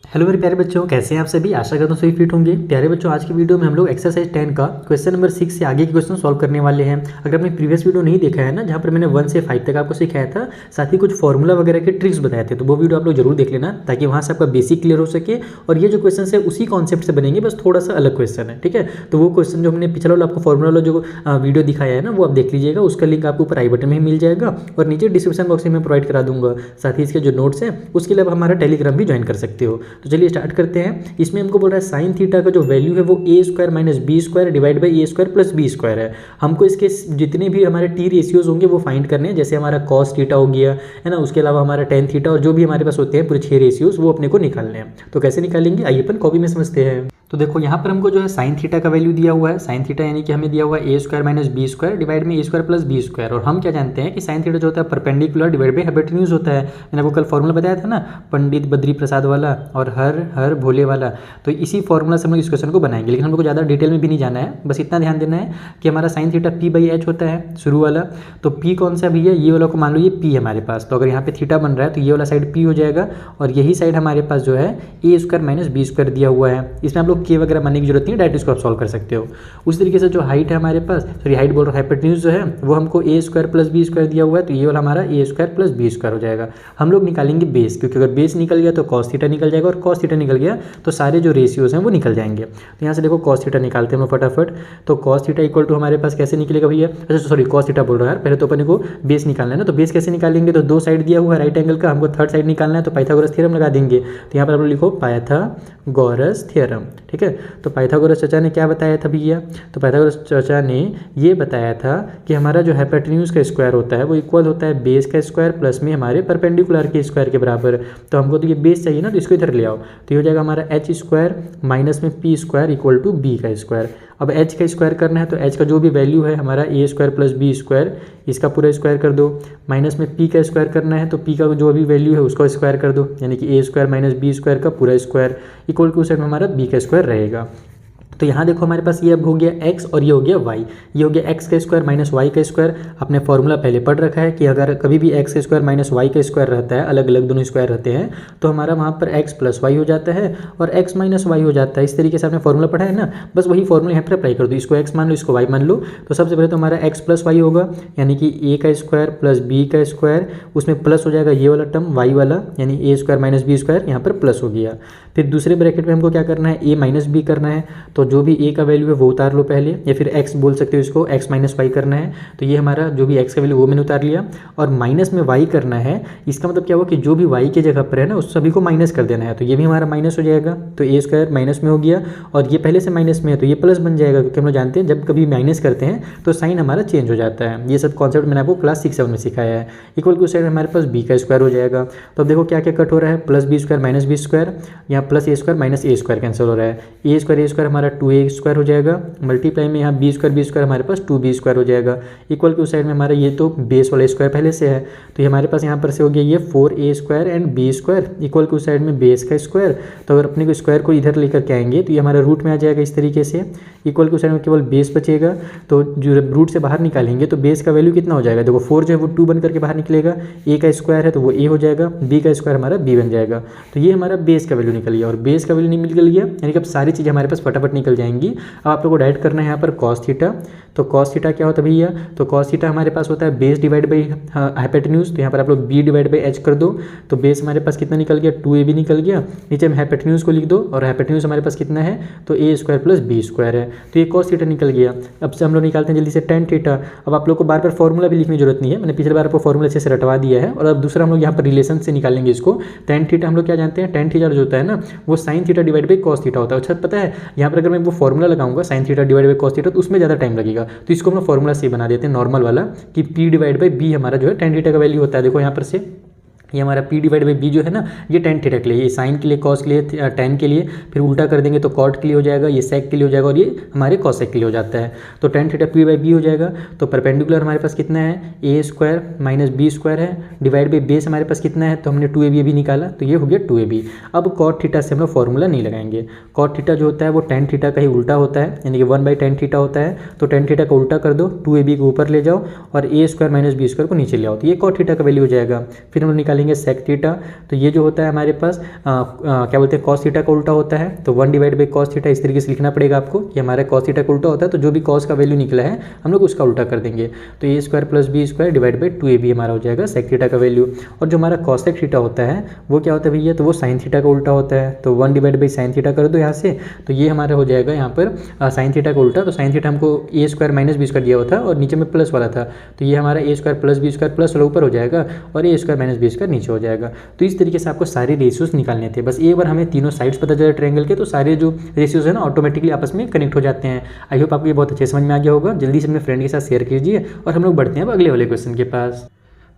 Hello मेरे प्यारे बच्चों, कैसे हैं आप सभी। आशा करता हूँ सभी फिट होंगे। प्यारे बच्चों, आज की वीडियो में हम लोग एक्सरसाइज 10 का क्वेश्चन नंबर 6 से आगे के क्वेश्चन सॉल्व करने वाले हैं। अगर आपने प्रीवियस वीडियो नहीं देखा है ना, जहाँ पर मैंने 1 से 5 तक आपको सिखाया था, साथ ही कुछ फॉर्मूला वगैरह के ट्रिक्स बताए थे, तो वो वीडियो आप लोग जरूर देख लेना, ताकि वहाँ से आपका बेसिक क्लियर हो सके। और ये जो क्वेश्चन है उसी कॉन्सेप्ट से बनेंगे, बस थोड़ा सा अलग क्वेश्चन है, ठीक है। तो वो क्वेश्चन जो हमने पिछला वाला आपको फॉर्मूला वाला जो वीडियो दिखाया है ना, वो आप देख लीजिएगा। उसका लिंक आपको ऊपर आई बटन में ही मिल जाएगा और नीचे डिस्क्रिप्शन बॉक्स में मैं प्रोवाइड करा दूंगा। साथ ही इसके जो नोट्स हैं उसके लिए आप हमारा टेलीग्राम भी ज्वाइन कर सकते हो। तो चलिए स्टार्ट करते हैं। इसमें हमको बोल रहा है साइन थीटा का जो वैल्यू है वो A square minus B square divide by A square plus B square है। हमको इसके जितने भी हमारे टी रेशियोज होंगे वो फाइंड करने हैं। जैसे हमारा कॉस थीटा हो गया है ना, उसके अलावा हमारा टेन थीटा और जो भी हमारे पास होते हैं पूरे 6 रेशियोज, वो अपने को निकालने हैं। तो कैसे निकालेंगे, आइए अपन कॉपी में समझते हैं। तो देखो यहाँ पर हमको जो है साइन थीटा का वैल्यू दिया हुआ है। साइन थीटा यानी कि हमें दिया हुआ है A square minus B square divide में A square plus B square. और हम क्या जानते हैं कि साइन थीटा जो होता है परपेंडिकुलर डिवाइड बाई हाइपोटेन्यूज होता है। मैंने आपको कल फॉर्मूला बताया था ना, पंडित बद्री प्रसाद वाला और हर हर भोले वाला। तो इसी फॉर्मूला से हम लोग इस क्वेश्चन को बनाएंगे, लेकिन हम लोग को ज़्यादा डिटेल में भी नहीं जाना है। बस इतना ध्यान देना है कि हमारा sine theta P by H होता है शुरू वाला। तो पी कौन सा भी है, ये वाला को मान लो ये पी है हमारे पास। तो अगर यहाँ पे थीटा बन रहा है तो ये वाला साइड पी हो जाएगा और यही साइड हमारे पास जो है A square minus B square दिया हुआ है। इसमें आप लोग के वगैरह मानने की जरूरत नहीं, डायरेक्ट इसको आप सॉल्व कर सकते हो। उस तरीके से जो हाइट है हमारे पास, सॉरी हाइट बोल रहा हूँ, हाइपोटेन्यूज जो है वो हमको ए स्क्वायर प्लस बी स्क्वायर दिया हुआ है। तो ये वाला हमारा A square plus B square हो जाएगा। हम लोग निकालेंगे बेस, क्योंकि अगर बेस निकल गया तो कॉस थीटा निकल जाएगा और कॉस थीटा निकल गया तो सारे जो रेशियोज हैं वो निकल जाएंगे। तो यहाँ से देखो कॉस थीटा निकालते हैं हम फटाफट। तो कॉस थीटा इक्वल टू हमारे पास कैसे निकलेगा भैया, अच्छा सॉरी कॉस थीटा बोल रहा है यार, पहले तो अपन को बेस निकालना है ना। तो बेस कैसे निकालेंगे, तो दो साइड दिया हुआ है राइट एंगल का, हमको थर्ड साइड निकालना है। तो पाइथागोरस थ्योरम लगा देंगे। तो यहाँ पर आप लोग लिखो पाइथागोरस थ्योरम, ठीक है। तो पाइथागोरस चाचा ने क्या बताया था भैया, तो पाइथागोरस चाचा ने ये बताया था कि हमारा जो हाइपोटेन्यूज का स्क्वायर होता है वो इक्वल होता है बेस का स्क्वायर प्लस में हमारे परपेंडिकुलर के स्क्वायर के बराबर। तो हमको तो ये बेस चाहिए ना, तो इसको इधर ले आओ। तो ये हो जाएगा हमारा एच स्क्वायर माइनस में P square equal to B का स्क्वायर। अब एच का स्क्वायर करना है तो एच का जो भी वैल्यू है हमारा A square plus B square, इसका पूरा स्क्वायर कर दो। माइनस में पी का स्क्वायर करना है तो पी का जो भी वैल्यू है उसका स्क्वायर कर दो, यानी कि ए स्क्वायर माइनस बी स्क्वायर का पूरा स्क्वायर इक्वल टू साइड में हमारा बी का स्क्वायर रहेगा। तो यहाँ देखो हमारे पास ये अब हो गया x और ये हो गया y। ये हो गया x का स्क्वायर माइनस y का स्क्वायर। आपने फॉर्मूला पहले पढ़ रखा है कि अगर कभी भी x का स्क्वायर माइनस y का स्क्वायर रहता है, अलग अलग दोनों स्क्वायर रहते हैं, तो हमारा वहाँ पर x प्लस वाई हो जाता है और x माइनस वाई हो जाता है। इस तरीके से आपने फॉर्मूला पढ़ा है ना, बस वही फॉर्मूला यहाँ पर अप्लाई कर दो। इसको x मान लो, इसको y मान लो। तो सबसे पहले तो हमारा x प्लस वाई होगा, यानी कि a का स्क्वायर प्लस b का स्क्वायर, उसमें प्लस हो जाएगा ये वाला टर्म y वाला, यानी a square minus B square, यहाँ पर प्लस हो गया। फिर दूसरे ब्रैकेट में हमको क्या करना है, a माइनस बी करना है। तो जो भी a का वैल्यू है वो उतार लो पहले, या फिर x बोल सकते हो इसको, x माइनस वाई करना है। तो ये हमारा जो भी x का वैल्यू वो मैंने उतार लिया और माइनस में y करना है। इसका मतलब क्या हुआ कि जो भी y की जगह पर है ना उस सभी को माइनस कर देना है। तो ये भी हमारा माइनस हो जाएगा। तो ए स्क्वायर माइनस में हो गया और ये पहले से माइनस में है तो ये प्लस बन जाएगा, क्योंकि हम लोग जानते हैं जब कभी माइनस करते हैं तो साइन हमारा चेंज हो जाता है। ये सब कॉन्सेप्ट मैंने आपको क्लास 6-7 में सिखाया है। इक्वल टू साइड हमारे पास b का स्क्वायर हो जाएगा। तो अब देखो क्या क्या कट हो रहा है, plus B square minus B square, यहाँ plus A square minus A square cancel हो रहा है। ए स्क्वायर हमारा 2a स्क्वायर हो जाएगा, मल्टीप्लाई में यहाँ बी स्क्वायर हमारे पास 2b स्क्वायर हो जाएगा। इक्वल टू साइड में हमारा ये तो बेस वाला स्क्वायर पहले से है, तो ये हमारे पास यहाँ पर से हो गया ये 4a square and b square equal to side में बेस का स्क्वायर। तो अगर अपने को स्क्वायर को इधर लेकर के आएंगे तो ये हमारा रूट में आ जाएगा इस तरीके से। इक्वल टू साइड में केवल बेस बचेगा, तो जो रूट से बाहर निकालेंगे तो बेस का वैल्यू कितना हो जाएगा, देखो 4 जो है वो 2 बन करके बाहर निकलेगा। a का स्क्वायर है तो वो a हो जाएगा, b का स्क्वायर हमारा b बन जाएगा। तो ये हमारा बेस का वैल्यू निकल गया और बेस का वैल्यू निकल गया, यानी कि अब सारी चीज़ें हमारे पास फटाफट निकल जाएंगी। अब आप लोग को डायरेक्ट करना है यहाँ पर कॉस थीटा। तो कॉस थीटा क्या होता है भैया, तो कॉस थीटा हमारे पास होता है बेस डिवाइड बाई हाइपोटेन्यूज। तो यहाँ पर आप लोग b डिवाइड बाई h कर दो। तो बेस हमारे पास कितना निकल गया, 2ab निकल गया। नीचे में हाइपोटेन्यूज को लिख दो और हाइपोटेन्यूज हमारे पास कितना है, तो a square plus b square है। तो ये कॉस थीटा निकल गया। अब से हम लोग निकालते हैं जल्दी से टेन थीटा। अब आप लोग को बार बार फॉर्मूला भी लिखने की जरूरत नहीं है, मैंने पिछले बार आपको फॉर्मूला अच्छे से रटवा दिया है। और अब दूसरा हम लोग यहाँ पर रिलेशन से निकालेंगे इसको। टेन थीटा हम लोग क्या जानते हैं, टेन थीटा जो होता है ना वो sine theta divide by cos theta होता है। अच्छा पता है, यहाँ पर अगर मैं वो फॉर्मूला लगाऊंगा sine theta divide by cos theta तो उसमें ज़्यादा टाइम लगेगा। तो इसको हम लोग फॉर्मूला से बना देते हैं नॉर्मल वाला, कि p डिवाइड बाई b हमारा जो है टेन थीटा का वैल्यू होता है। देखो यहाँ पर से ये हमारा p डिवाइड बाई b जो है ना ये टेन थीटा के लिए, ये साइन के लिए, कॉस के लिए, टेन के लिए, फिर उल्टा कर देंगे तो कॉट के लिए हो जाएगा, ये सेक के लिए हो जाएगा और ये हमारे कॉसेक के लिए हो जाता है। तो tan theta p by b हो जाएगा। तो परपेंडिकुलर हमारे पास कितना है, a square minus b square है, डिवाइड बाई बेस हमारे पास कितना है, तो हमने 2ab भी निकाला तो ये हो गया 2ab। अब कॉट थीटा से हम लोग फॉर्मूला नहीं लगाएंगे। कॉट थीटा जो होता है वो टेन थीटा का ही उल्टा होता है, यानी कि 1/tan थीटा होता है। तो टेन थीटा का उल्टा कर दो, 2ab को ऊपर ले जाओ और a square minus b square को नीचे ले आओ, तो ये कॉट थीटा का वैल्यू हो जाएगा। फिर हम लोग निकालेंगे निकालेंगे सेक थीटा, तो ये जो होता है हमारे पास क्या बोलते हैं कॉस थीटा का उल्टा होता है, तो 1 डिवाइड बाई कॉस थीटा इस तरीके से लिखना पड़ेगा आपको कि हमारा कॉस थीटा का उल्टा होता है, तो जो भी कॉस का वैल्यू निकला है हम लोग उसका उल्टा कर देंगे, तो A square plus B square divide by 2ab हमारा हो जाएगा सेक थीटा का वैल्यू। और जो हमारा कॉसेक थीटा होता है वो क्या होता है भैया, तो वो साइन थीटा का उल्टा होता है, तो 1 डिवाइड बाई साइन थीटा कर दो यहाँ से, तो ये हमारा हो जाएगा यहाँ पर साइन थीटा का उल्टा, तो साइन थीटा हमको ए स्क्वायर माइनस बी स्क्वायर दिया हुआ था और नीचे में प्लस वाला था, तो ये हमारा A square plus B square plus वाला ऊपर हो जाएगा और A square minus B square नीचे हो जाएगा। तो इस तरीके से आपको सारे रेशियोज निकालने थे, बस एक बार हमें तीनों साइड्स पता चला ट्रायंगल के, तो सारे जो रेशियोज है ना ऑटोमेटिकली आपस में कनेक्ट हो जाते हैं। आई होप आपको ये बहुत अच्छे समझ में आ गया होगा। जल्दी से अपने फ्रेंड के साथ शेयर कीजिए और हम लोग बढ़ते हैं अब अगले वाले क्वेश्चन के पास।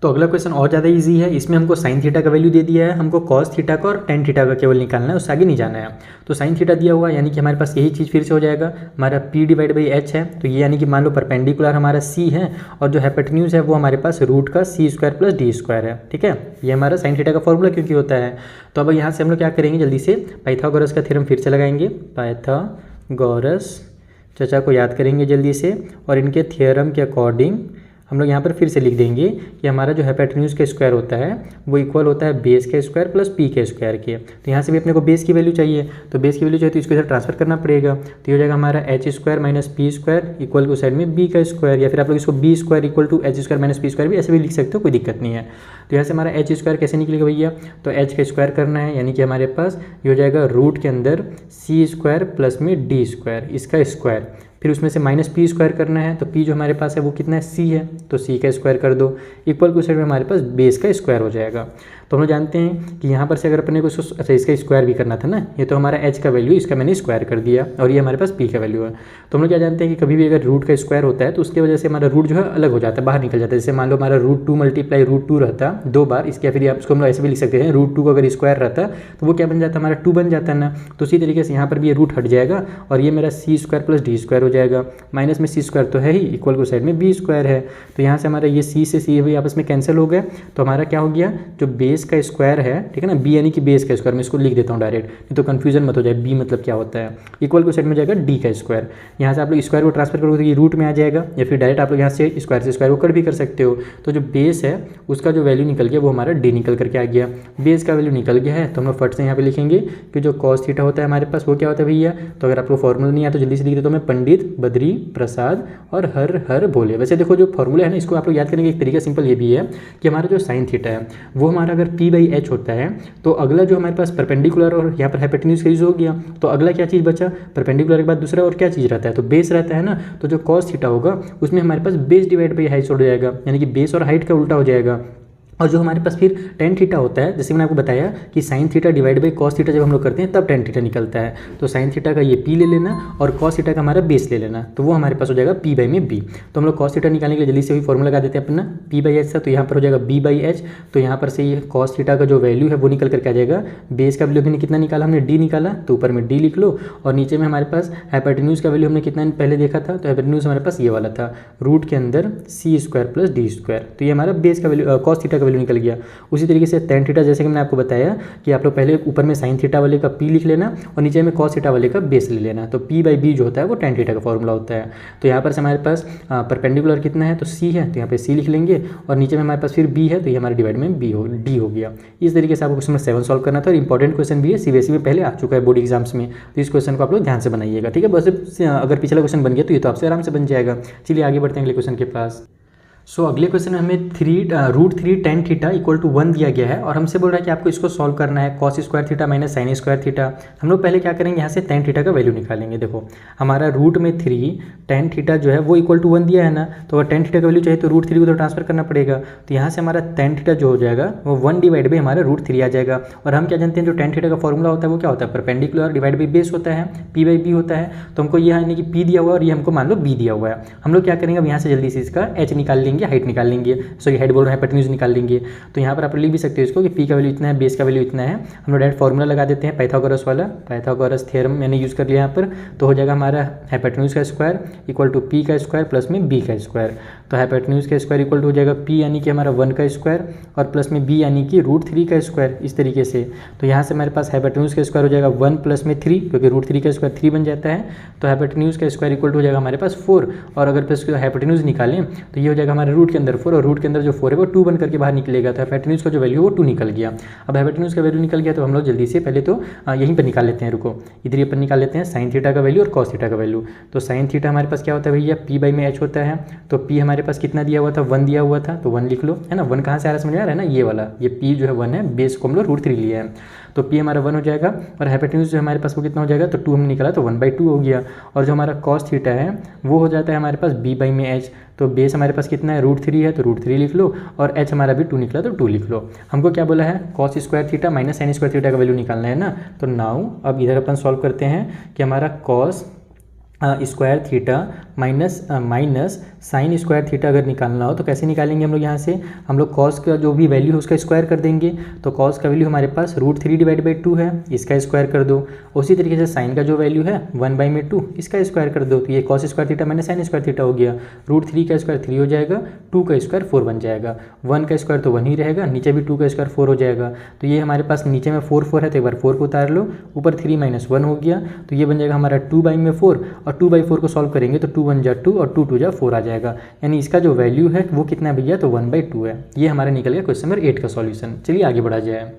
तो अगला क्वेश्चन और ज़्यादा इजी है, इसमें हमको साइन थीटा का वैल्यू दे दिया है, हमको कॉस थीटा का और टेन थीटा का केवल निकालना है, उससे आगे नहीं जाना है। तो साइन थीटा दिया हुआ यानी कि हमारे पास यही चीज़ फिर से हो जाएगा, हमारा पी डिवाइड बाई एच है, तो ये यानी कि मान लो परपेंडिकुलर हमारा सी है और जो हाइपोटेन्यूज है वो हमारे पास रूट का सी स्क्वायर प्लस डी स्क्वायर है, ठीक है। ये हमारा साइन थीटा का फॉर्मूला क्योंकि होता है। तो अब यहाँ से हम लोग क्या करेंगे, जल्दी से पाइथागोरस का थ्योरम फिर से लगाएंगे, पाइथागोरस चचा को याद करेंगे जल्दी से, और इनके थ्योरम के अकॉर्डिंग हम लोग यहाँ पर फिर से लिख देंगे कि हमारा जो हाइपोटेन्यूज का स्क्वायर होता है वो इक्वल होता है बेस के स्क्वायर प्लस पी के स्क्वायर के। तो यहाँ से भी अपने को बेस की वैल्यू चाहिए, तो बेस की वैल्यू चाहिए तो इसको इधर ट्रांसफर करना पड़ेगा, तो ये हो जाएगा हमारा H square minus P square equal to side में बी का स्क्वायर, या फिर आप लोग इसको B square equal to H square minus P square भी ऐसे भी लिख सकते हो, कोई दिक्कत नहीं है। तो यहाँ से हमारा एच स्क्वायर कैसे निकलेगा भैया, तो एच का स्क्वायर करना है यानी कि हमारे पास ये हो जाएगा रूट के अंदर सी स्क्वायर प्लस में डी स्क्वायर इसका स्क्वायर, फिर उसमें से माइनस पी स्क्वायर करना है, तो पी जो हमारे पास है वो कितना है सी है, तो सी का स्क्वायर कर दो इक्वल टू साइड में हमारे पास बेस का स्क्वायर हो जाएगा। तो हम लोग जानते हैं कि यहाँ पर से अगर अपने को अच्छा इसका स्क्वायर भी करना था ना, ये तो हमारा एच का वैल्यू इसका मैंने स्क्वायर कर दिया और ये हमारे पास पी का वैल्यू है। तो हम लोग क्या जानते हैं कि कभी भी अगर रूट का स्क्वायर होता है तो उसकी वजह से हमारा रूट जो है अलग हो जाता है, बाहर निकल जाता है। जैसे मान लो हमारा रूट 2 मल्टीप्लाई रूट 2 रहता दो बार इसके, या फिर आप इसको हम लोग ऐसे भी लिख सकते हैं रूट 2 का अगर स्क्वायर रहता तो वो क्या बन जाता है हमारा 2 बन जाता है ना। तो उसी तरीके से यहाँ पर भी ये रूट हट जाएगा और ये मेरा सी स्क्वायर प्लस डी स्क्वायर हो जाएगा, माइनस में सी स्क्वायर तो है ही इक्वल को साइड में बी स्क्वायर है, तो यहाँ से हमारा ये सी से सी भी आपस में कैंसिल हो गया। तो हमारा क्या हो गया, जो बेस का स्क्वायर है, ठीक है ना, बी यानी कि बेस का स्क्वायर, मैं इसको लिख देता हूँ डायरेक्ट, नहीं तो कन्फ्यूजन मत हो जाए, बी मतलब क्या होता है, इक्वल को साइड में जाएगा डी का स्क्वायर। यहाँ से आप लोग स्क्वायर को ट्रांसफर करोगे तो ये रूट में आ जाएगा, या फिर डायरेक्ट आप लोग यहाँ से स्क्वायर को कट भी कर सकते हो। तो जो बेस है उसका जो वैल्यू निकल गया वो हमारा डी निकल करके आ गया, बेस का वैल्यू निकल गया है। तो हम लोग फट से यहाँ पे लिखेंगे कि जो कॉस थीटा होता है हमारे पास वो क्या होता है भैया, तो अगर आपको फॉर्मूला नहीं आया तो जल्दी से लिख देता हूँ मैं, पंडित बद्री प्रसाद और हर हर भोले। वैसे देखो जो फॉर्मूला है ना इसको आप लोग याद करने का एक तरीका सिंपल ये भी है कि हमारा जो साइन थीटा है वो हमारा अगर पी बाई एच होता है तो अगला जो हमारे पास परपेंडिकुलर और यहाँ पर हाइपोटेन्यूज का यूज हो गया, तो अगला क्या चीज़ बचा, परपेंडिकुलर के बाद दूसरा और क्या चीज़ रहता है, तो बेस रहता है ना। तो जो कॉस थीटा होगा उसमें हमारे पास बेस डिवाइड बाई हाइट हो जाएगा, यानी कि बेस और हाइट का उल्टा हो जाएगा। और जो हमारे पास फिर टेन थीटा होता है, जैसे मैंने आपको बताया कि sine theta divide by cos theta जब हम लोग करते हैं तब टेन थीटा निकलता है। तो साइन थीटा का ये पी ले लेना और कॉस थीटा का हमारा बेस ले लेना, तो वो हमारे पास हो जाएगा पी बाई में बी। तो हम लोग कॉस थीटा निकालने के लिए जल्दी से वही फॉर्मूला लगा देते हैं अपना, पी बाई एच था तो यहाँ पर हो जाएगा बी बाई एच। तो यहाँ पर से ये कॉस थीटा का जो वैल्यू है वो निकल करके आ जाएगा, बेस का वैल्यू हमने कितना निकाला, हमने डी निकाला, तो ऊपर में डी लिख लो और नीचे में हमारे पास हाइपोटेन्यूज का वैल्यू हमने कितना पहले देखा था, तो हाइपोटेन्यूज हमारे पास ये वाला था रूट के अंदर सी स्क्वायर प्लस डी स्क्वायर। तो ये हमारा बेस का वैल्यू कॉस थीटा का वैल्यू निकल गया। उसी तरीके से टेन थीटा जैसे कि मैंने आपको बताया कि आप लोग पहले ऊपर में साइन थीटा वाले का पी लिख लेना और नीचे में कॉस थीटा वाले का बेस ले लेना, तो पी बाई बी जो होता है वो टेन थीटा का फॉर्मूला होता है। तो यहाँ पर से हमारे पास परपेंडिकुलर कितना है, तो सी है, तो यहाँ पे सी लिख लेंगे और नीचे में हमारे पास फिर बी है, तो ये हमारे डिवाइड में डी हो गया। इस तरीके से आपको क्वेश्चन नंबर 7 सॉल्व करना था और इंपॉर्टेंट क्वेश्चन भी है, सीबीएसई में पहले आ चुका है बोर्ड एग्जाम्स में, तो इस क्वेश्चन को आप लोग ध्यान से बनाइएगा, ठीक है। बस अगर पिछला क्वेश्चन बन गया तो ये तो आपसे आराम से बन जाएगा। चलिए आगे बढ़ते हैं अगले क्वेश्चन के पास। अगले क्वेश्चन में हमें root 3 tan theta equal to 1 दिया गया है और हमसे बोल रहा है कि आपको इसको सॉल्व करना है, cos square theta minus sine square theta. हम लोग पहले क्या करेंगे, यहाँ से टेन थीटा का वैल्यू निकालेंगे। देखो हमारा रूट में 3 टेन थीटा जो है वो इक्वल टू 1 दिया है ना, तो अगर टेन थीटा का वैल्यू चाहिए तो रूट 3 को तो ट्रांसफर करना पड़ेगा। तो यहाँ से हमारा टेन थीटा जो हो जाएगा वो 1 डिवाइड बाई हमारा रूट 3 आ जाएगा। और हम क्या जानते हैं जो टेन थीटा का फॉर्मूला होता है वो क्या होता है, परपेंडिकुलर डिवाइड बाई बेस होता है, पी बाई बी होता है। तो हमको ये यानी कि पी दिया हुआ है और ये हमको मान लो बी दिया हुआ है। हम लोग क्या करेंगे, अब यहाँ से जल्दी से इसका एच निकाल लेंगे, हाइट निकाल लेंगे, सॉरी हाइट बोल रहे हैं, हाइपोटेन्यूज निकाल लेंगे। तो यहाँ पर आप लिख भी सकते हो इसको कि पी का वैल्यू इतना है, बेस का वैल्यू इतना है। हम लोग डायरेक्ट फॉर्मूला लगा देते हैं पाइथागोरस वाला, पाइथागोरस थ्योरम मैंने यूज़ कर लिया यहाँ पर। तो हो जाएगा हमारा हाइपोटेन्यूज का स्क्वायर इक्वल टू पी का स्क्वायर प्लस में बी का स्क्वायर। तो हाइपोटेन्यूज का स्क्वायर इक्वल टू हो जाएगा p यानी कि हमारा 1 का स्क्वायर और प्लस में b यानी कि √3 का स्क्वायर, इस तरीके से। तो यहाँ से हमारे पास हाइपोटेन्यूज का स्क्वायर हो जाएगा 1 प्लस में 3, क्योंकि √3 का स्क्वायर 3 बन जाता है। तो हाइपोटेन्यूज का स्क्वायर इक्वल टू हो जाएगा हमारे पास 4, और अगर प्लस हाइपोटेन्यूज निकालें तो ये हो जाएगा हमारे रूट के अंदर 4, और रूट के अंदर जो 4 है वो 2 बन करके बाहर निकलेगा। तो हाइपोटेन्यूज का जो वैल्यू वो 2 निकल गया। अब हाइपोटेन्यूज का वैल्यू निकल गया तो हम लोग जल्दी से पहले तो यहीं पर निकाल लेते हैं, रुको इधर ही अपन निकाल लेते हैं साइन थीटा का वैल्यू और कॉस थीटा का वैल्यू। तो साइन थीटा हमारे पास क्या होता है भैया, p बाई में h होता है। तो p हमारे पास कितना दिया हुआ था, 1 दिया हुआ था, तो 1 लिख लो, है ना। 1 कहाँ से आ रहा है समझ में आ रहा है ना, ये वाला, ये p जो है 1 है, बेस को हम लोग √3 लिया है, तो p हमारा 1 हो जाएगा। और हाइपोटेन्यूज जो हमारे पास वो कितना हो जाएगा, तो 2 हम निकाला तो 1/2 हो गया। और जो हमारा कॉस थीटा है वो हो जाता है हमारे पास b बाई में h। तो बेस हमारे पास कितना है, √3 है, तो √3 लिख लो, और h हमारा भी 2 निकला तो 2 लिख लो। हमको क्या बोला है, cos square theta minus sine square theta का वैल्यू निकालना है ना। तो नाउ अब इधर अपन सॉल्व करते हैं कि हमारा cos square theta minus sine square theta अगर निकालना हो तो कैसे निकालेंगे हम लोग। यहाँ से हम लोग कॉस का जो भी वैल्यू है उसका स्क्वायर कर देंगे। तो कॉस का वैल्यू हमारे पास √3 डिवाइड बाई 2 है, इसका स्क्वायर कर दो। उसी तरीके से साइन का जो वैल्यू है 1/2, इसका स्क्वायर कर दो। तो ये cos square theta minus sine square theta हो गया। √3 का स्क्वायर 3 हो जाएगा, 2 का स्क्वायर 4 बन जाएगा, 1 का स्क्वायर तो 1 ही रहेगा, नीचे भी 2 का स्क्वायर 4 हो जाएगा। तो ये हमारे पास नीचे में 4 है, तो एक बार 4 को उतार लो, ऊपर 3 - 1 हो गया, तो ये बन जाएगा हमारा 2/4, और 2/4 को सॉल्व करेंगे तो 2 1 जा 2 और 2 2 जा 4 आ जाएगा। यानी इसका जो वैल्यू है वो कितना भैया, तो 1/2 है। ये हमारा निकल गया क्वेश्चन नंबर 8 का सॉल्यूशन। चलिए आगे बढ़ा जाए।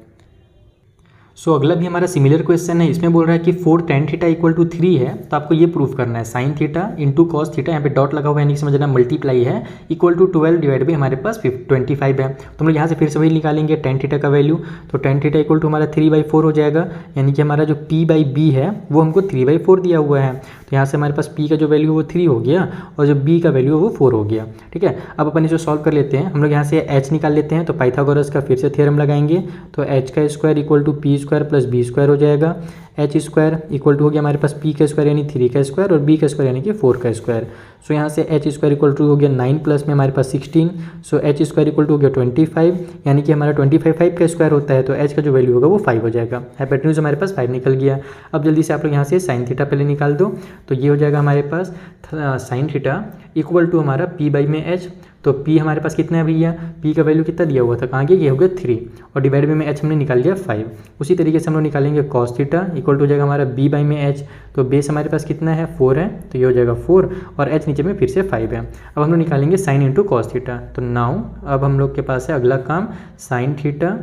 सो अगला भी हमारा सिमिलर क्वेश्चन है। इसमें बोल रहा है कि 4 tan थीटा इक्वल टू 3 है, तो आपको ये प्रूफ करना है sine theta into cos theta, यहाँ पे डॉट लगा हुआ है यानी समझना मल्टीप्लाई है, इक्वल टू 12 डिवाइड बाई हमारे पास 25 है। तो हम लोग यहाँ से फिर से वही निकालेंगे tan थीटा का वैल्यू। तो tan थीटा इक्वल टू हमारा 3/4 हो जाएगा, यानी कि हमारा जो p बाई बी है वो हमको 3/4 दिया हुआ है। तो यहाँ से हमारे पास p का जो वैल्यू वो 3 हो गया और जो b का वैल्यू वो 4 हो गया। ठीक है, अब अपन इसे सॉल्व कर लेते हैं। हम लोग यहाँ से h निकाल लेते हैं, तो पाइथागोरस का फिर से थ्योरम लगाएंगे। तो h का square equal to p square plus b square हो जाएगा। h स्क्वायर इक्वल टू हो गया हमारे पास p का स्क्वायर यानी 3 का स्क्वायर, और b का स्क्वायर यानी कि 4 का स्क्वायर। सो यहाँ से h स्क्वायर इक्वल टू हो गया 9 प्लस में हमारे पास 16। सो h स्क्वायर इक्वल टू हो गया 25, यानी कि हमारा 25 5 का स्क्वायर होता है, तो h का जो वैल्यू होगा वो 5 हो जाएगा। हाइपोटेन्यूज हमारे पास 5 निकल गया। अब जल्दी से आप लोग यहाँ से साइन थीटा पहले निकाल दो। तो ये हो जाएगा हमारे पास साइन थीटा इक्वल टू हमारा p बाई में h। तो p हमारे पास कितना है भैया, p का वैल्यू कितना दिया हुआ था, कहाँ गया, ये हो गया 3, और डिवाइड में h हमने निकाल लिया 5। उसी तरीके से हम लोग निकालेंगे कॉस थीटा इक्वल टू हो जाएगा हमारा b बाई में h। तो बेस हमारे पास कितना है, 4 है, तो ये हो जाएगा 4, और h नीचे में फिर से 5 है। अब हम लोग निकालेंगे साइन इंटू कॉस थीटा। तो नाउ अब हम लोग के पास है अगला काम, साइन थीटा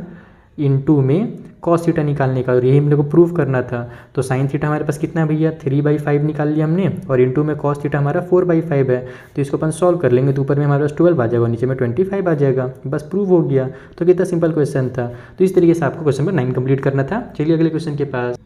इंटू में कॉस थीटा निकालने का, और यही हम लोग को प्रूफ करना था। तो साइन थीटा हमारे पास कितना है भैया, 3/5 निकाल लिया हमने, और इंटू में कॉस थीटा हमारा 4/5 है। तो इसको अपन सॉल्व कर लेंगे, तो ऊपर में हमारे पास 12 आ जाएगा, नीचे में 25 आ जाएगा, बस प्रूफ हो गया। तो कितना सिंपल क्वेश्चन था। तो इस तरीके से आपको क्वेश्चन नंबर 9 कंप्लीट करना था। चलिए अगले क्वेश्चन के पास।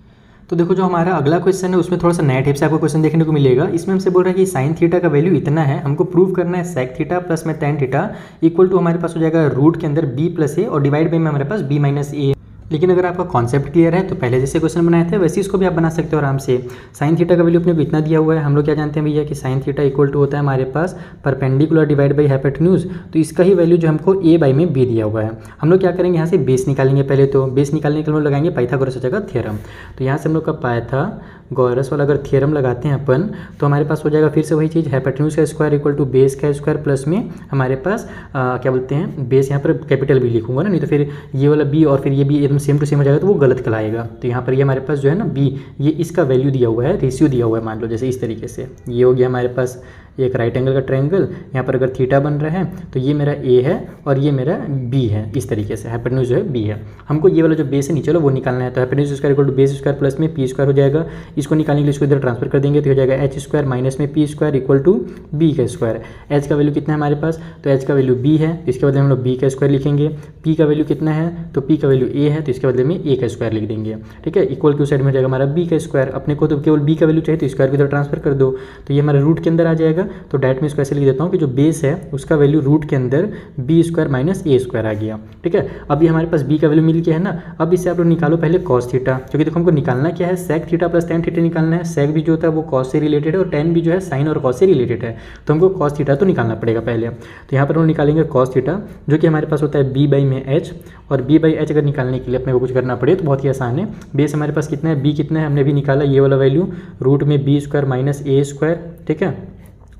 तो देखो जो हमारा अगला क्वेश्चन है उसमें थोड़ा सा नया टाइप से आपको क्वेश्चन देखने को मिलेगा। इसमें हमसे बोल रहा है कि साइन थीटा का वैल्यू इतना है, हमको प्रूव करना है सेक थीटा प्लस में tan थीटा इक्वल टू हमारे पास हो जाएगा रूट के अंदर b प्लस a, और डिवाइड बाई में हमारे पास b माइनस a। लेकिन अगर आपका कॉन्सेप्ट क्लियर है तो पहले जैसे क्वेश्चन बनाए थे वैसे इसको भी आप बना सकते हो आराम से। साइन थीटा का वैल्यू अपने को इतना दिया हुआ है, हम लोग क्या जानते हैं भैया कि साइन थीटा इक्वल टू होता है हमारे पास परपेंडिकुलर डिवाइड बाई हाइपोटेन्यूज। तो इसका ही वैल्यू जो हमको a बाई में b दिया हुआ है। हम लोग क्या करेंगे, यहाँ से बेस निकालेंगे पहले। तो बेस निकालने के लिए हम लोग लगाएंगे पाइथागोरस का थ्योरम। तो यहाँ से हम लोग का पाइथागोरस वाला अगर थ्योरम लगाते हैं अपन, तो हमारे पास हो जाएगा फिर से वही चीज़, हाइपोटेन्यूज का स्क्वायर इक्वल टू बेस का स्क्वायर प्लस में हमारे पास क्या बोलते हैं, बेस यहाँ पर कैपिटल b लिखूंगा ना, नहीं तो फिर ये वाला b और फिर ये b एकदम सेम टू सेम हो जाएगा तो वो गलत कहलाएगा। तो यहाँ पर ये हमारे पास जो है ना b, ये इसका वैल्यू दिया हुआ है, रेशियो दिया हुआ है, मान लो जैसे इस तरीके से। ये हो गया हमारे पास एक राइट एंगल का ट्रायंगल, यहाँ पर अगर थीटा बन रहा है तो ये मेरा a है और ये मेरा b है, इस तरीके से हाइपोटेन्यूज जो है b है। हमको ये वाला जो बेस है नीचे वाला वो निकालना है। तो hypotenuse square equal to base square plus में p स्क्वायर हो जाएगा। इसको निकालने के लिए इसको इधर ट्रांसफर कर देंगे तो हो जाएगा h स्क्वायर माइनस में p square equal to b का स्क्वायर। h का वैल्यू कितना है हमारे पास, तो h का वैल्यू b है, इसके बदले हम लोग b का स्क्वायर लिखेंगे। p का वैल्यू कितना है, तो p का वैल्यू a है, तो इसके बदले में a का स्क्वायर लिख देंगे। ठीक है, इक्वल टू साइड में हो जाएगा हमारा b का स्क्वायर। अपने को तो केवल b का वैल्यू चाहिए तो स्क्वायर को इधर ट्रांसफर कर दो, तो ये हमारे रूट के अंदर आ जाएगा। तो डायरेक्ट में इसको ऐसे लिख देता हूँ कि जो बेस है उसका वैल्यू रूट के अंदर b square minus a square आ गया। ठीक है, अभी हमारे पास b का वैल्यू मिल गया है ना। अब इससे आप लोग निकालो पहले कॉस थीटा, क्योंकि देखो हमको निकालना क्या है, sec theta plus tan theta निकालना है। सेक भी जो होता है वो कॉस से रिलेटेड है और tan भी जो है साइन और कॉस से रिलेटेड है, तो हमको कॉस थीटा तो निकालना पड़ेगा पहले। तो यहाँ पर हम निकालेंगे कॉस थीटा, जो कि हमारे पास होता है b बाई में h, और b बाई h अगर निकालने के लिए अपने को कुछ करना पड़े तो बहुत ही आसान है। बेस हमारे पास कितना है, b कितना है, हमने भी निकाला ये वाला वैल्यू, रूट में b square minus a square. ठीक है,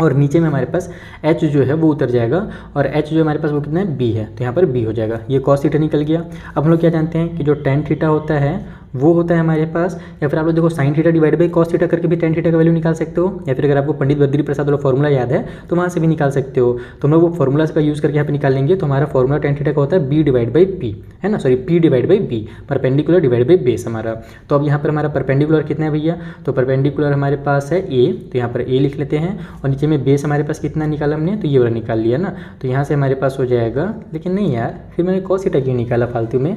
और नीचे में हमारे पास h जो है वो उतर जाएगा और h जो हमारे पास वो कितना है b है, तो यहाँ पर b हो जाएगा। ये cos थीटा निकल गया। अब हम लोग क्या जानते हैं कि जो tan थीटा होता है वो होता है हमारे पास, या फिर आप लोग देखो sin theta divide by cos theta करके भी tan थीटा का वैल्यू निकाल सकते हो, या फिर अगर आपको पंडित बद्री प्रसाद वाला फॉर्मूला याद है तो वहाँ से भी निकाल सकते हो। तो हम लोग वो फॉर्मूला का यूज़ करके यहाँ पे निकाल लेंगे। तो हमारा फॉर्मूला tan थीटा का होता है b डिवाइड बाई p, है ना, sorry p divide by b, perpendicular divide by base हमारा। तो अब यहाँ पर हमारा परपेंडिकुलर कितना है भैया, तो परपेंडिकुलर हमारे पास है a, तो यहाँ पर a लिख लेते हैं। और नीचे में बेस हमारे पास कितना निकाला हमने, तो ये वाला निकाल लिया ना, तो यहाँ से हमारे पास हो जाएगा। लेकिन नहीं यार, फिर मैंने cos थीटा क्यों निकाला फालतू में।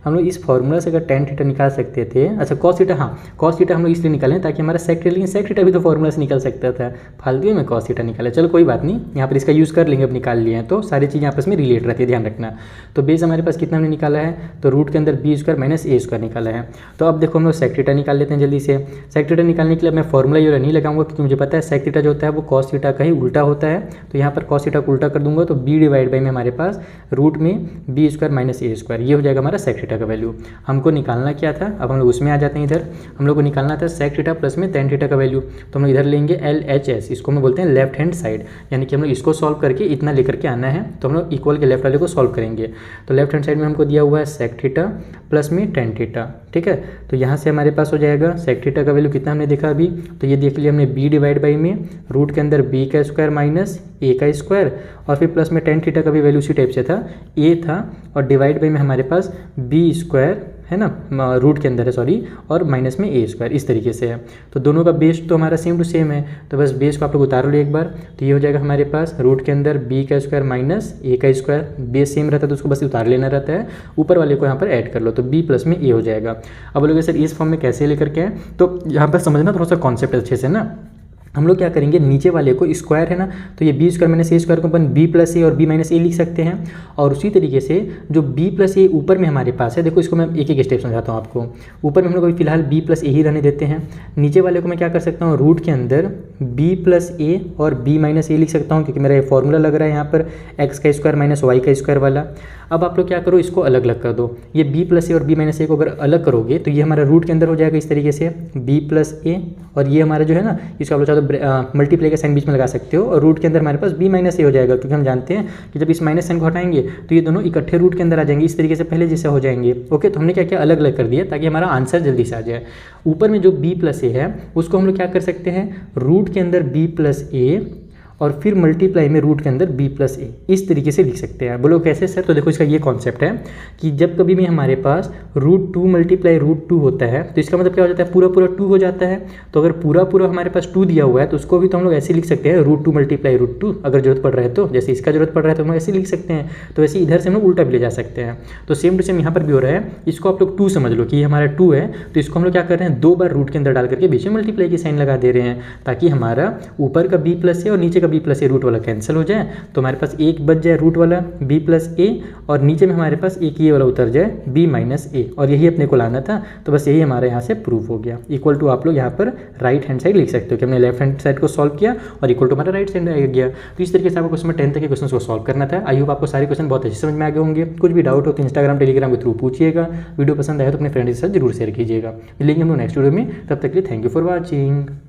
हम लोग इस फॉर्मूला से अगर tan थीटा निकाल सकते थे, अच्छा cos थीटा, हाँ cos थीटा हम लोग इसलिए निकालें ताकि हमारा sec थीटा, लेकिन sec थीटा भी तो फॉर्मूला से निकल सकता था, फालतू में cos थीटा निकाला। चलो कोई बात नहीं, यहाँ पर इसका यूज़ कर लेंगे, अब निकाल लिए हैं तो सारी चीज़ें आपस में रिलेट रहती है, ध्यान रखना। तो बेस हमारे पास कितना हमने निकाला है, तो रूट के अंदर b square minus a square निकाला है। तो अब देखो हम लोग sec थीटा निकाल लेते हैं जल्दी से। sec थीटा निकालने के लिए मैं फॉर्मूला ये नहीं लगाऊंगा क्योंकि मुझे पता है sec थीटा जो होता है वो cos थीटा का ही उल्टा होता है। तो यहाँ पर cos थीटा को उल्टा कर दूंगा तो b डिवाइड बाई में हमारे पास रूट में b square minus a square, ये हो जाएगा हमारा sec थीटा का वैल्यू। हमको निकालना क्या था, अब हम लोग उसमें आ जाते हैं। इधर हम लोग को निकालना था sec थीटा प्लस में tan थीटा का वैल्यू। तो हम लोग इधर लेंगे LHS, इसको हम बोलते हैं लेफ्ट हैंड साइड, यानी कि हम लोग इसको सॉल्व करके इतना लेकर के आना है। तो हम लोग इक्वल के लेफ्ट वाले को सॉल्व करेंगे। तो लेफ्ट हैंड साइड में हमको दिया हुआ है sec थीटा प्लस में tan थीटा, ठीक है। तो यहाँ से हमारे पास हो जाएगा sec थीटा का वैल्यू कितना हमने देखा अभी, तो ये देख लिया हमने b डिवाइड बाई में रूट के अंदर b का स्क्वायर माइनस a का स्क्वायर, और फिर प्लस में tan थीटा का भी वैल्यू उसी टाइप से था, a था, और डिवाइड बाई में हमारे पास b स्क्वायर है ना, रूट के अंदर है सॉरी, और माइनस में a स्क्वायर, इस तरीके से है। तो दोनों का बेस तो हमारा सेम टू सेम है, तो बस बेस को आप लोग उतार लो एक बार। तो ये हो जाएगा हमारे पास रूट के अंदर b का स्क्वायर माइनस a का स्क्वायर, बेस सेम रहता है तो उसको बस उतार लेना रहता है, ऊपर वाले को यहाँ पर ऐड कर लो तो b प्लस में a हो जाएगा। अब बोलोगे सर इस फॉर्म में कैसे लेकर के आए, तो यहाँ पर समझना थोड़ा सा कॉन्सेप्ट अच्छे से ना। हम लोग क्या करेंगे, नीचे वाले को स्क्वायर है ना, तो ये b square minus a square को अपन b प्लस a और b माइनस a लिख सकते हैं। और उसी तरीके से जो b प्लस a ऊपर में हमारे पास है, देखो इसको मैं एक एक स्टेप समझाता हूँ आपको। ऊपर में हम लोग अभी फिलहाल b प्लस a ही रहने देते हैं। नीचे वाले को मैं क्या कर सकता हूँ, रूट के अंदर b प्लस a और b माइनस a लिख सकता हूँ, क्योंकि मेरा ये फॉर्मूला लग रहा है यहाँ पर x का स्क्वायर माइनस y का स्क्वायर वाला। अब आप लोग क्या करो, इसको अलग अलग कर दो। ये b प्लस a और b माइनस a को अगर अलग करोगे तो ये हमारा रूट के अंदर हो जाएगा इस तरीके से b प्लस a, और ये हमारा जो है ना, इसको आप लोग चाहो तो मल्टीप्लाई का साइन बीच में लगा सकते हो, और रूट के अंदर हमारे पास b माइनस a हो जाएगा, क्योंकि हम जानते हैं कि जब इस माइनस साइन को हटाएंगे तो ये दोनों इकट्ठे रूट के अंदर आ जाएंगे, इस तरीके से पहले जैसे हो जाएंगे। ओके, तो हमने क्या किया, अलग अलग कर दिया ताकि हमारा आंसर जल्दी से आ जाए। ऊपर में जो b प्लस a है उसको हम लोग क्या कर सकते हैं, रूट के अंदर b प्लस a और फिर मल्टीप्लाई में रूट के अंदर b प्लस a, इस तरीके से लिख सकते हैं। बोलो कैसे सर, तो देखो इसका ये कॉन्सेप्ट है कि जब कभी भी हमारे पास रूट 2 मल्टीप्लाई रूट 2 होता है तो इसका मतलब क्या हो जाता है, पूरा पूरा 2 हो जाता है। तो अगर पूरा पूरा हमारे पास 2 दिया हुआ है तो उसको भी तो हम लोग ऐसे लिख सकते हैं, रूट 2 मल्टीप्लाई रूट 2, अगर जरूरत पड़ रहा है तो, जैसे इसका जरूरत पड़ रहा है तो हम लोग ऐसे लिख सकते हैं। तो वैसे इधर से हम लोग उल्टा भी ले जा सकते हैं। तो सेम टू सेम यहाँ पर भी हो रहा है, इसको आप लोग 2 समझ लो कि ये हमारा 2 है, तो इसको हम लोग क्या कर रहे हैं, 2 बार रूट के अंदर डाल करके बीच में मल्टीप्लाई की साइन लगा दे रहे हैं, ताकि हमारा ऊपर का b प्लस a और नीचे का b प्लस a रूट वाला कैंसिल हो जाए, तो हमारे पास एक बच जाए रूट वाला b प्लस a, और नीचे में हमारे पास एक ये वाला उतर जाए b माइनस a, और यही अपने को लाना था। तो बस यही हमारे यहाँ से प्रूफ हो गया। इक्वल टू आप लोग यहाँ पर राइट हैंड साइड लिख सकते हो कि हमने लेफ्ट हैंड साइड को सॉल्व किया और इक्वल टू हमारा राइट साइड आ गया। तो इस तरीके से आपको क्वेश्चन में 10 तक के क्वेश्चन को सॉल्व करना था। आई होप आपको सारे क्वेश्चन बहुत अच्छे समझ में आ गए होंगे। कुछ भी डाउट हो तो इंस्टाग्राम टेलीग्राम के थ्रू पूछिएगा। वीडियो पसंद आया तो अपने फ्रेंड के साथ जरूर शेयर कीजिएगा। मिलेंगे हम लोग नेक्स्ट वीडियो में, तब तक के लिए थैंक यू फॉर वॉचिंग।